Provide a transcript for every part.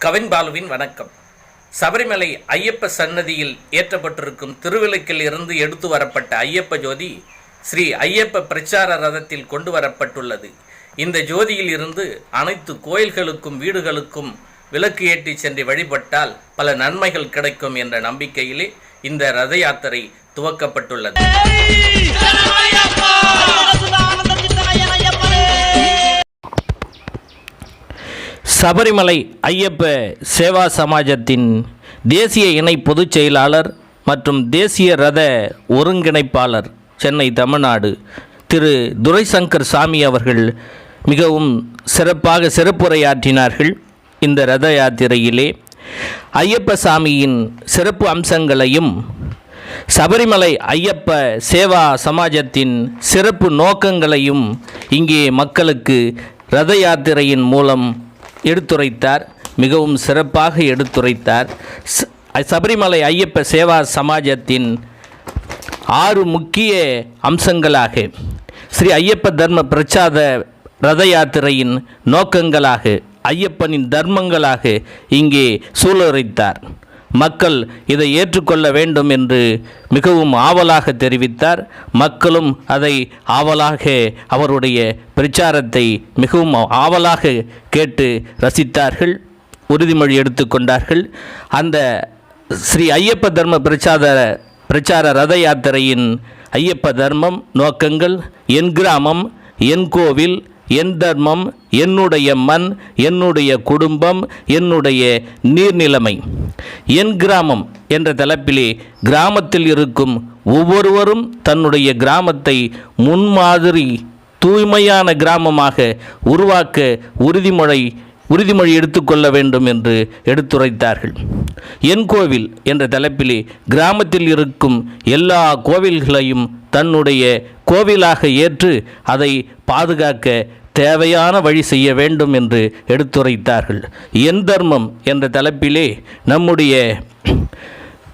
கவின் பாலுவின் வணக்கம். சபரிமலை ஐயப்ப சன்னதியில் ஏற்றப்பட்டிருக்கும் திருவிளக்கில் இருந்து எடுத்து வரப்பட்ட ஐயப்ப ஜோதி ஸ்ரீ ஐயப்ப பிரச்சார ரதத்தில் கொண்டு வரப்பட்டுள்ளது. இந்த ஜோதியில் இருந்து அனைத்து கோயில்களுக்கும் வீடுகளுக்கும் விளக்கு ஏற்றி சென்று வழிபட்டால் பல நன்மைகள் கிடைக்கும் என்ற நம்பிக்கையிலே இந்த ரத யாத்திரை துவக்கப்பட்டுள்ளது. சபரிமலை ஐயப்ப சேவா சமாஜத்தின் தேசிய இணை பொதுச் செயலாளர் மற்றும் தேசிய ரத ஒருங்கிணைப்பாளர் சென்னை தமிழ்நாடு திரு துரைசங்கர் சாமி அவர்கள் மிகவும் சிறப்பாக சிறப்புரையாற்றினார்கள். இந்த ரத யாத்திரையிலே ஐயப்ப சாமியின் சிறப்பு அம்சங்களையும் சபரிமலை ஐயப்ப சேவா சமாஜத்தின் சிறப்பு நோக்கங்களையும் இங்கே மக்களுக்கு ரத யாத்திரையின் மூலம் எடுத்துரைத்தார். மிகவும் சிறப்பாக எடுத்துரைத்தார். சபரிமலை ஐயப்ப சேவா சமாஜத்தின் 6 முக்கிய அம்சங்களாக ஸ்ரீ ஐயப்ப தர்ம பிரச்சார ரத யாத்திரையின் நோக்கங்களாக ஐயப்பனின் தர்மங்களாக இங்கே சூளுரைத்தார். மக்கள் இதை ஏற்றுக்கொள்ள வேண்டும் என்று மிகவும் ஆவலாக தெரிவித்தார். மக்களும் அதை ஆவலாக அவருடைய பிரச்சாரத்தை மிகவும் ஆவலாக கேட்டு ரசித்தார்கள், உறுதிமொழி எடுத்துக்கொண்டார்கள். அந்த ஸ்ரீ ஐயப்ப தர்ம பிரச்சார ரத யாத்திரையின் ஐயப்ப தர்மம் நோக்கங்கள்: என் கிராமம், என் கோவில், என் தர்மம், என்னுடைய மண், என்னுடைய குடும்பம், என்னுடைய நீர்நிலைமை. என் கிராமம் என்ற தலைப்பிலே கிராமத்தில் இருக்கும் ஒவ்வொருவரும் தன்னுடைய கிராமத்தை முன்மாதிரி தூய்மையான கிராமமாக உருவாக்க உறுதிமொழி எடுத்துக்கொள்ள வேண்டும் என்று எடுத்துரைத்தார்கள். என் கோவில் என்ற தலைப்பிலே கிராமத்தில் இருக்கும் எல்லா கோவில்களையும் தன்னுடைய கோவிலாக ஏற்று அதை பாதுகாக்க தேவையான வழி செய்ய வேண்டும் என்று எடுத்துரைத்தார்கள். என் தர்மம் என்ற தலைப்பிலே நம்முடைய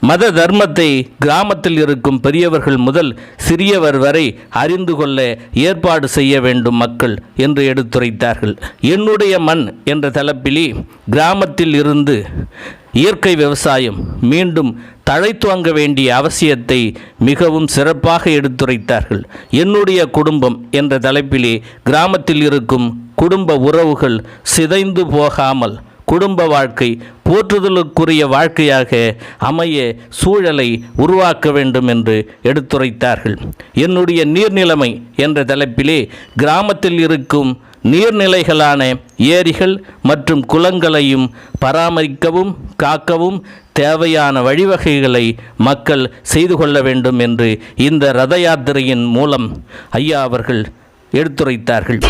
மத தர்மத்தை கிராமத்தில் இருக்கும் பெரியவர்கள் முதல் சிறியவர் வரை அறிந்து கொள்ள ஏற்பாடு செய்ய வேண்டும் மக்கள் என்று எடுத்துரைத்தார்கள். என்னுடைய மண் என்ற தலைப்பிலே கிராமத்தில் இருந்து இயற்கை விவசாயம் மீண்டும் தழைத்துவங்க வேண்டிய அவசியத்தை மிகவும் சிறப்பாக எடுத்துரைத்தார்கள். என்னுடைய குடும்பம் என்ற தலைப்பிலே கிராமத்தில் இருக்கும் குடும்ப உறவுகள் சிதைந்து போகாமல் குடும்ப வாழ்க்கை போற்றுதலுக்குரிய வாழ்க்கையாக அமைய சூழலை உருவாக்க வேண்டும் என்று எடுத்துரைத்தார்கள். என்னுடைய நீர்நிலைமை என்ற தலைப்பிலே கிராமத்தில் இருக்கும் நீர்நிலைகளான ஏரிகள் மற்றும் குளங்களையும் பராமரிக்கவும் காக்கவும் தேவையான வழிவகைகளை மக்கள் செய்து கொள்ள வேண்டும் என்று இந்த ரத யாத்திரையின் மூலம் ஐயா அவர்கள் எடுத்துரைத்தார்கள்.